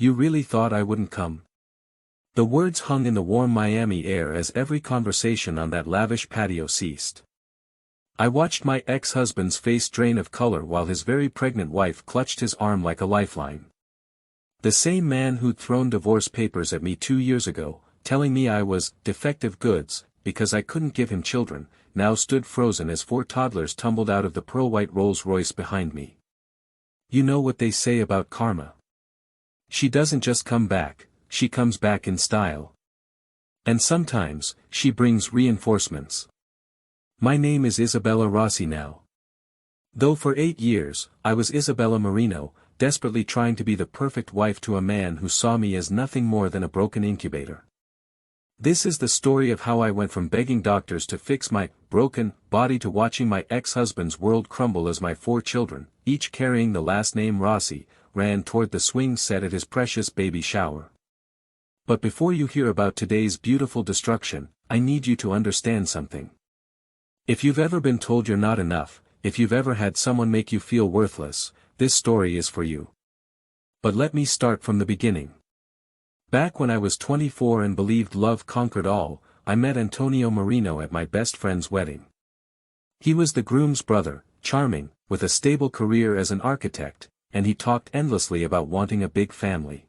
You really thought I wouldn't come? The words hung in the warm Miami air as every conversation on that lavish patio ceased. I watched my ex-husband's face drain of color while his very pregnant wife clutched his arm like a lifeline. The same man who'd thrown divorce papers at me 2 years ago, telling me I was defective goods, because I couldn't give him children, now stood frozen as 4 toddlers tumbled out of the pearl-white Rolls-Royce behind me. You know what they say about karma. She doesn't just come back, she comes back in style. And sometimes, she brings reinforcements. My name is Isabella Rossi now. Though for 8 years, I was Isabella Marino, desperately trying to be the perfect wife to a man who saw me as nothing more than a broken incubator. This is the story of how I went from begging doctors to fix my broken body to watching my ex-husband's world crumble as my 4 children, each carrying the last name Rossi, ran toward the swing set at his precious baby shower. But before you hear about today's beautiful destruction, I need you to understand something. If you've ever been told you're not enough, if you've ever had someone make you feel worthless, this story is for you. But let me start from the beginning. Back when I was 24 and believed love conquered all, I met Antonio Marino at my best friend's wedding. He was the groom's brother, charming, with a stable career as an architect, and he talked endlessly about wanting a big family.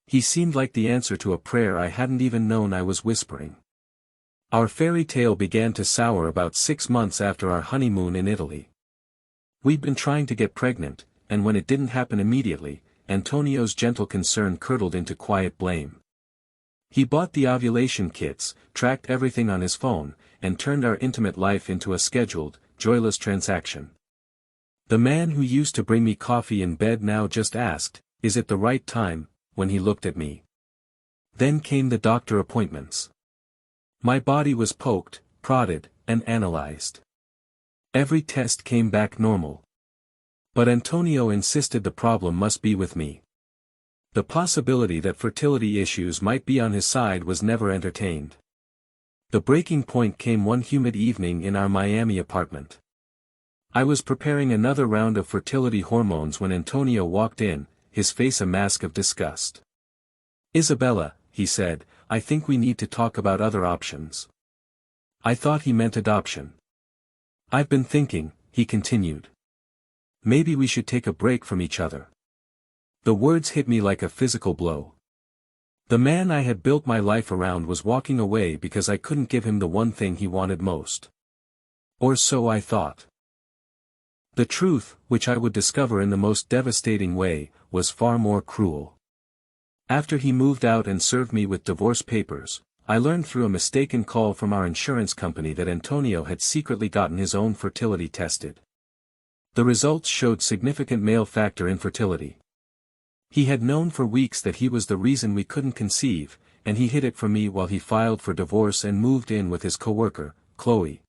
He seemed like the answer to a prayer I hadn't even known I was whispering. Our fairy tale began to sour about 6 months after our honeymoon in Italy. We'd been trying to get pregnant, and when it didn't happen immediately, Antonio's gentle concern curdled into quiet blame. He bought the ovulation kits, tracked everything on his phone, and turned our intimate life into a scheduled, joyless transaction. The man who used to bring me coffee in bed now just asked, "Is it the right time?" when he looked at me. Then came the doctor appointments. My body was poked, prodded, and analyzed. Every test came back normal. But Antonio insisted the problem must be with me. The possibility that fertility issues might be on his side was never entertained. The breaking point came one humid evening in our Miami apartment. I was preparing another round of fertility hormones when Antonio walked in, his face a mask of disgust. "Isabella," he said, "I think we need to talk about other options." I thought he meant adoption. "I've been thinking," he continued. "Maybe we should take a break from each other." The words hit me like a physical blow. The man I had built my life around was walking away because I couldn't give him the one thing he wanted most. Or so I thought. The truth, which I would discover in the most devastating way, was far more cruel. After he moved out and served me with divorce papers, I learned through a mistaken call from our insurance company that Antonio had secretly gotten his own fertility tested. The results showed significant male factor infertility. He had known for weeks that he was the reason we couldn't conceive, and he hid it from me while he filed for divorce and moved in with his coworker, Chloe.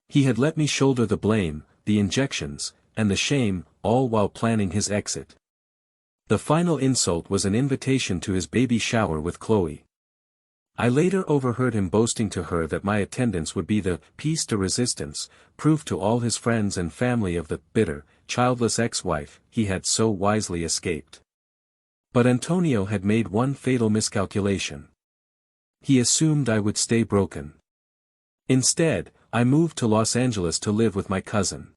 He had let me shoulder the blame, the injections, and the shame, all while planning his exit. The final insult was an invitation to his baby shower with Chloe. I later overheard him boasting to her that my attendance would be the piece de resistance, proof to all his friends and family of the bitter, childless ex-wife he had so wisely escaped. But Antonio had made one fatal miscalculation. He assumed I would stay broken. Instead, I moved to Los Angeles to live with my cousin.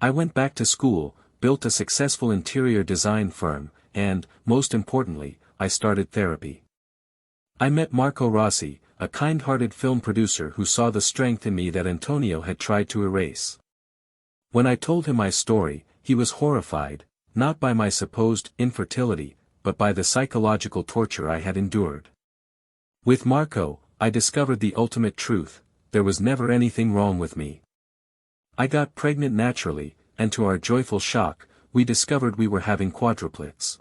I went back to school, built a successful interior design firm, and, most importantly, I started therapy. I met Marco Rossi, a kind-hearted film producer who saw the strength in me that Antonio had tried to erase. When I told him my story, he was horrified, not by my supposed infertility, but by the psychological torture I had endured. With Marco, I discovered the ultimate truth: there was never anything wrong with me. I got pregnant naturally, and to our joyful shock, we discovered we were having quadruplets.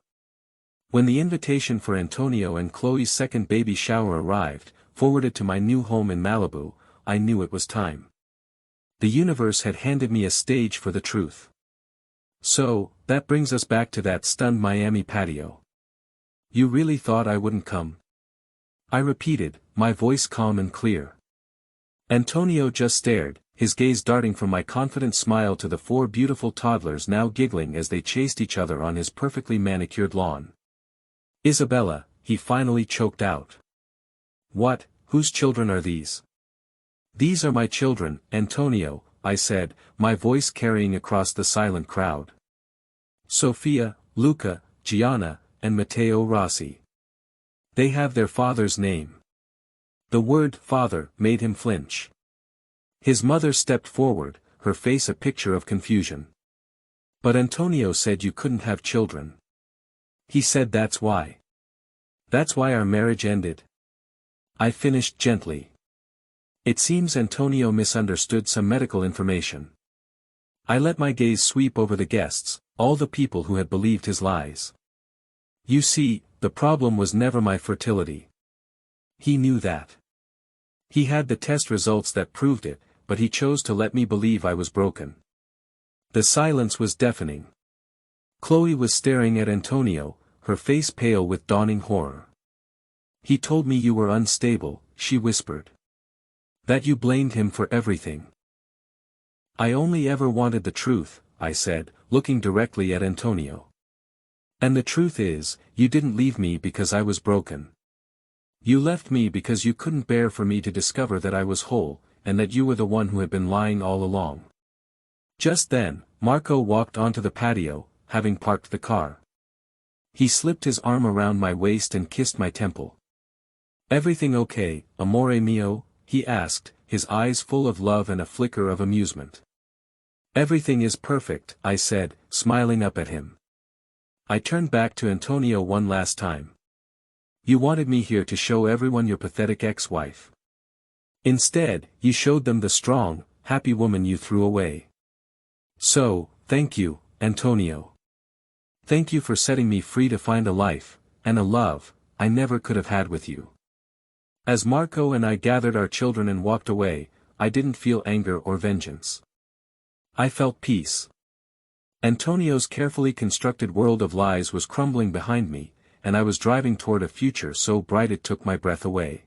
When the invitation for Antonio and Chloe's second baby shower arrived, forwarded to my new home in Malibu, I knew it was time. The universe had handed me a stage for the truth. So, that brings us back to that stunned Miami patio. "You really thought I wouldn't come?" I repeated, my voice calm and clear. Antonio just stared, his gaze darting from my confident smile to the 4 beautiful toddlers now giggling as they chased each other on his perfectly manicured lawn. Isabella, he finally choked out. What, whose children are these? These are my children, Antonio, I said, my voice carrying across the silent crowd. Sofia, Luca, Gianna, and Matteo Rossi. They have their father's name. The word father made him flinch. His mother stepped forward, her face a picture of confusion. But Antonio said you couldn't have children. He said that's why. That's why our marriage ended. I finished gently. It seems Antonio misunderstood some medical information. I let my gaze sweep over the guests, all the people who had believed his lies. You see, the problem was never my fertility. He knew that. He had the test results that proved it, but he chose to let me believe I was broken. The silence was deafening. Chloe was staring at Antonio, her face pale with dawning horror. He told me you were unstable, she whispered. That you blamed him for everything. I only ever wanted the truth, I said, looking directly at Antonio. And the truth is, you didn't leave me because I was broken. You left me because you couldn't bear for me to discover that I was whole, and that you were the one who had been lying all along. Just then, Marco walked onto the patio, having parked the car. He slipped his arm around my waist and kissed my temple. Everything okay, amore mio? He asked, his eyes full of love and a flicker of amusement. Everything is perfect, I said, smiling up at him. I turned back to Antonio one last time. You wanted me here to show everyone your pathetic ex-wife. Instead, you showed them the strong, happy woman you threw away. So, thank you, Antonio. Thank you for setting me free to find a life, and a love, I never could have had with you. As Marco and I gathered our children and walked away, I didn't feel anger or vengeance. I felt peace. Antonio's carefully constructed world of lies was crumbling behind me, and I was driving toward a future so bright it took my breath away.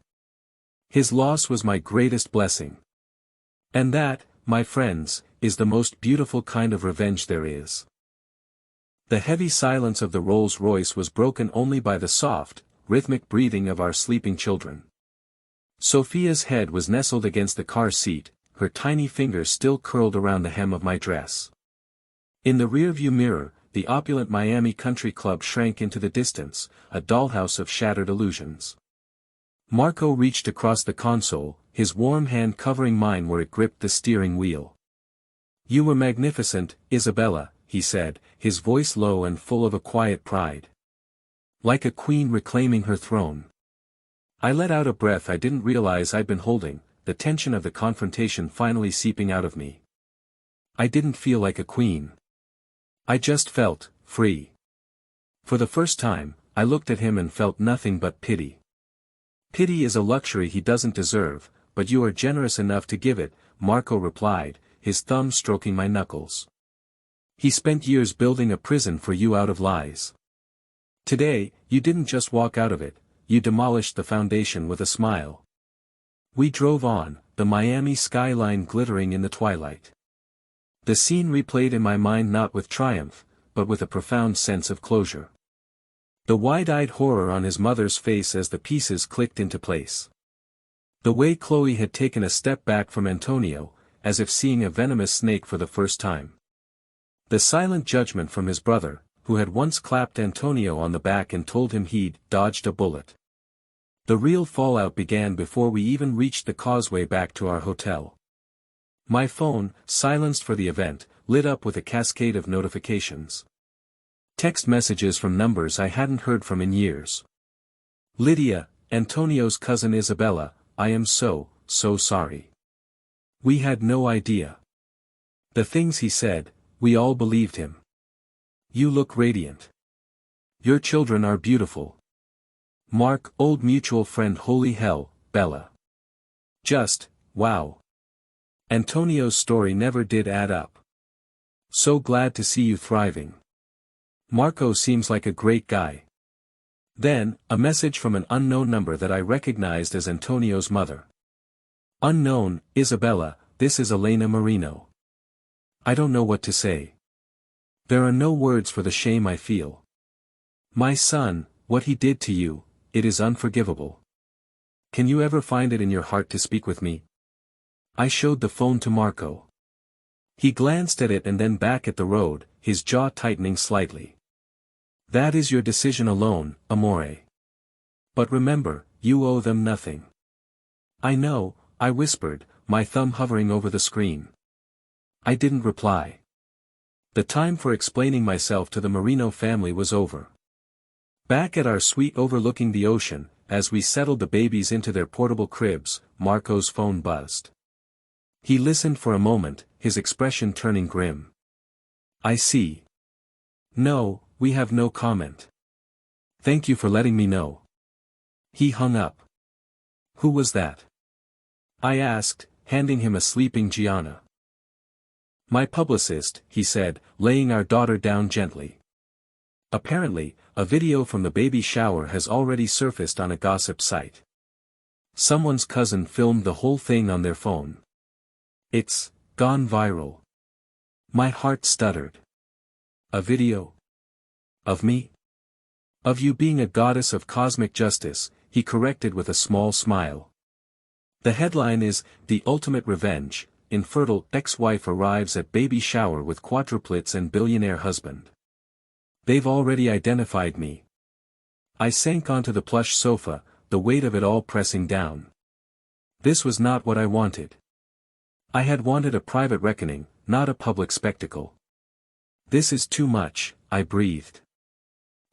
His loss was my greatest blessing. And that, my friends, is the most beautiful kind of revenge there is. The heavy silence of the Rolls-Royce was broken only by the soft, rhythmic breathing of our sleeping children. Sophia's head was nestled against the car seat, her tiny fingers still curled around the hem of my dress. In the rearview mirror, the opulent Miami Country Club shrank into the distance, a dollhouse of shattered illusions. Marco reached across the console, his warm hand covering mine where it gripped the steering wheel. You were magnificent, Isabella, he said, his voice low and full of a quiet pride. Like a queen reclaiming her throne. I let out a breath I didn't realize I'd been holding, the tension of the confrontation finally seeping out of me. I didn't feel like a queen. I just felt free. For the first time, I looked at him and felt nothing but pity. Pity is a luxury he doesn't deserve, but you are generous enough to give it, Marco replied, his thumb stroking my knuckles. He spent years building a prison for you out of lies. Today, you didn't just walk out of it, you demolished the foundation with a smile. We drove on, the Miami skyline glittering in the twilight. The scene replayed in my mind not with triumph, but with a profound sense of closure. The wide-eyed horror on his mother's face as the pieces clicked into place. The way Chloe had taken a step back from Antonio, as if seeing a venomous snake for the first time. The silent judgment from his brother, who had once clapped Antonio on the back and told him he'd dodged a bullet. The real fallout began before we even reached the causeway back to our hotel. My phone, silenced for the event, lit up with a cascade of notifications. Text messages from numbers I hadn't heard from in years. Lydia, Antonio's cousin Isabella, I am so sorry. We had no idea. The things he said, we all believed him. You look radiant. Your children are beautiful. Mark, old mutual friend, holy hell, Bella. Just, wow. Antonio's story never did add up. So glad to see you thriving. Marco seems like a great guy. Then, a message from an unknown number that I recognized as Antonio's mother. Unknown, Isabella, this is Elena Marino. I don't know what to say. There are no words for the shame I feel. My son, What he did to you, it is unforgivable. Can you ever find it in your heart to speak with me? I showed the phone to Marco. He glanced at it and then back at the road, his jaw tightening slightly. That is your decision alone, amore. But remember, you owe them nothing. I know, I whispered, my thumb hovering over the screen. I didn't reply. The time for explaining myself to the Marino family was over. Back at our suite overlooking the ocean, as we settled the babies into their portable cribs, Marco's phone buzzed. He listened for a moment, his expression turning grim. I see. No, we have no comment. Thank you for letting me know. He hung up. Who was that? I asked, handing him a sleeping Gianna. My publicist, he said, laying our daughter down gently. Apparently, a video from the baby shower has already surfaced on a gossip site. Someone's cousin filmed the whole thing on their phone. It's gone viral. My heart stuttered. A video? Of me? Of you being a goddess of cosmic justice, he corrected with a small smile. The headline is, The Ultimate Revenge, Infertile Ex-Wife Arrives at Baby Shower with Quadruplets and Billionaire Husband. They've already identified me. I sank onto the plush sofa, the weight of it all pressing down. This was not what I wanted. I had wanted a private reckoning, not a public spectacle. This is too much, I breathed.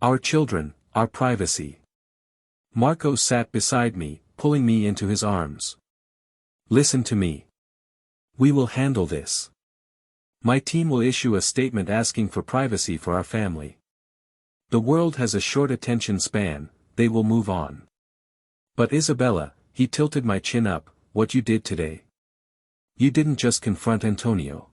Our children, our privacy. Marco sat beside me, pulling me into his arms. Listen to me. We will handle this. My team will issue a statement asking for privacy for our family. The world has a short attention span, they will move on. But Isabella, he tilted my chin up, what you did today. You didn't just confront Antonio.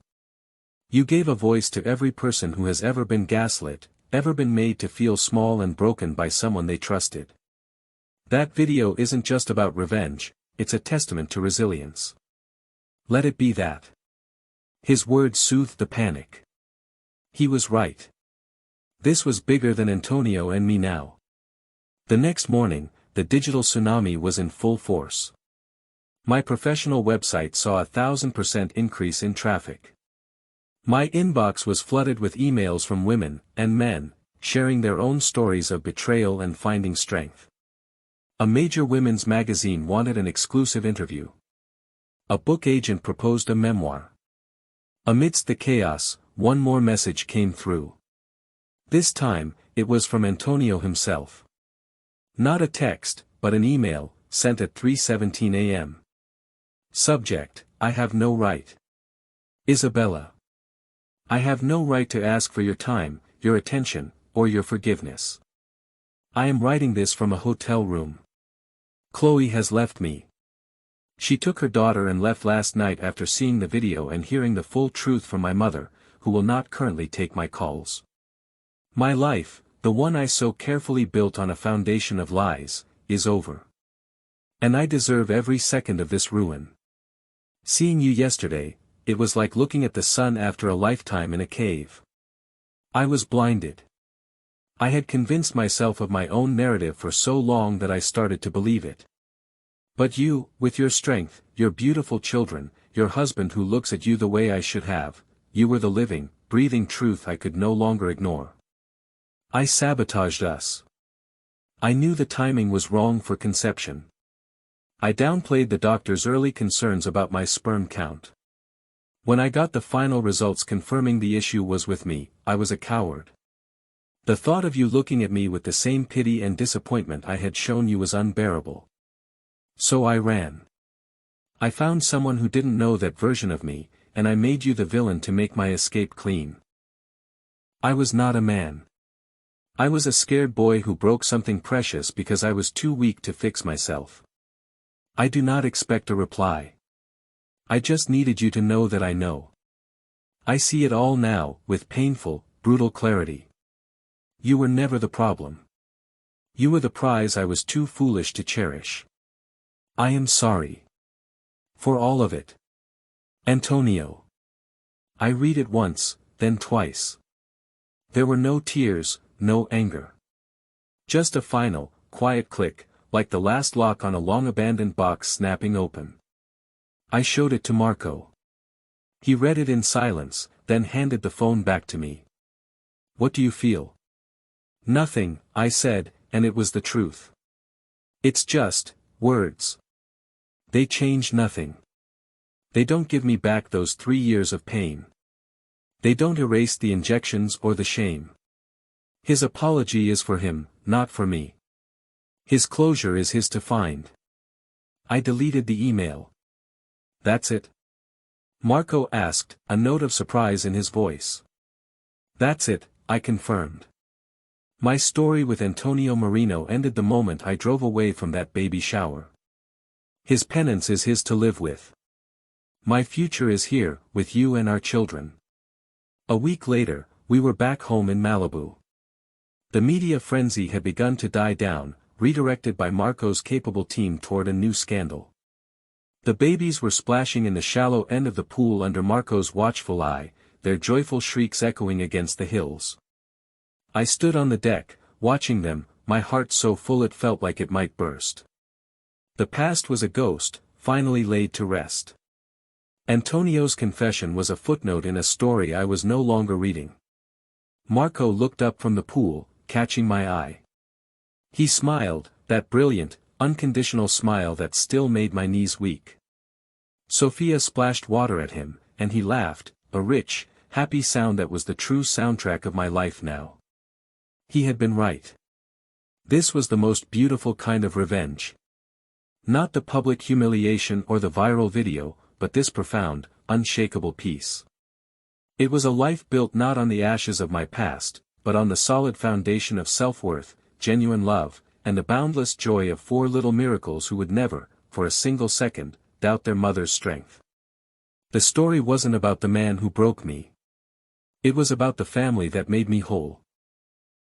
You gave a voice to every person who has ever been gaslit, ever been made to feel small and broken by someone they trusted. That video isn't just about revenge, it's a testament to resilience. Let it be that. His words soothed the panic. He was right. This was bigger than Antonio and me now. The next morning, the digital tsunami was in full force. My professional website saw 1,000% increase in traffic. My inbox was flooded with emails from women and men, sharing their own stories of betrayal and finding strength. A major women's magazine wanted an exclusive interview. A book agent proposed a memoir. Amidst the chaos, one more message came through. This time, it was from Antonio himself. Not a text, but an email, sent at 3:17 a.m. Subject, I have no right. Isabella. I have no right to ask for your time, your attention, or your forgiveness. I am writing this from a hotel room. Chloe has left me. She took her daughter and left last night after seeing the video and hearing the full truth from my mother, who will not currently take my calls. My life, the one I so carefully built on a foundation of lies, is over. And I deserve every second of this ruin. Seeing you yesterday, it was like looking at the sun after a lifetime in a cave. I was blinded. I had convinced myself of my own narrative for so long that I started to believe it. But you, with your strength, your beautiful children, your husband who looks at you the way I should have, you were the living, breathing truth I could no longer ignore. I sabotaged us. I knew the timing was wrong for conception. I downplayed the doctor's early concerns about my sperm count. When I got the final results confirming the issue was with me, I was a coward. The thought of you looking at me with the same pity and disappointment I had shown you was unbearable. So I ran. I found someone who didn't know that version of me, and I made you the villain to make my escape clean. I was not a man. I was a scared boy who broke something precious because I was too weak to fix myself. I do not expect a reply. I just needed you to know that I know. I see it all now, with painful, brutal clarity. You were never the problem. You were the prize I was too foolish to cherish. I am sorry. For all of it. Antonio. I read it once, then twice. There were no tears, no anger. Just a final, quiet click, like the last lock on a long-abandoned box snapping open. I showed it to Marco. He read it in silence, then handed the phone back to me. "What do you feel?" "Nothing," I said, and it was the truth. "It's just words. They change nothing. They don't give me back those 3 years of pain. They don't erase the injections or the shame. His apology is for him, not for me. His closure is his to find." I deleted the email. "That's it?" Marco asked, a note of surprise in his voice. "That's it," I confirmed. My story with Antonio Marino ended the moment I drove away from that baby shower. His penance is his to live with. My future is here, with you and our children. A week later, we were back home in Malibu. The media frenzy had begun to die down, redirected by Marco's capable team toward a new scandal. The babies were splashing in the shallow end of the pool under Marco's watchful eye, their joyful shrieks echoing against the hills. I stood on the deck, watching them, my heart so full it felt like it might burst. The past was a ghost, finally laid to rest. Antonio's confession was a footnote in a story I was no longer reading. Marco looked up from the pool, catching my eye. He smiled, that brilliant, unconditional smile that still made my knees weak. Sophia splashed water at him, and he laughed, a rich, happy sound that was the true soundtrack of my life now. He had been right. This was the most beautiful kind of revenge. Not the public humiliation or the viral video, but this profound, unshakable peace. It was a life built not on the ashes of my past, but on the solid foundation of self-worth, genuine love, and the boundless joy of 4 little miracles who would never, for a single second, doubt their mother's strength. The story wasn't about the man who broke me. It was about the family that made me whole.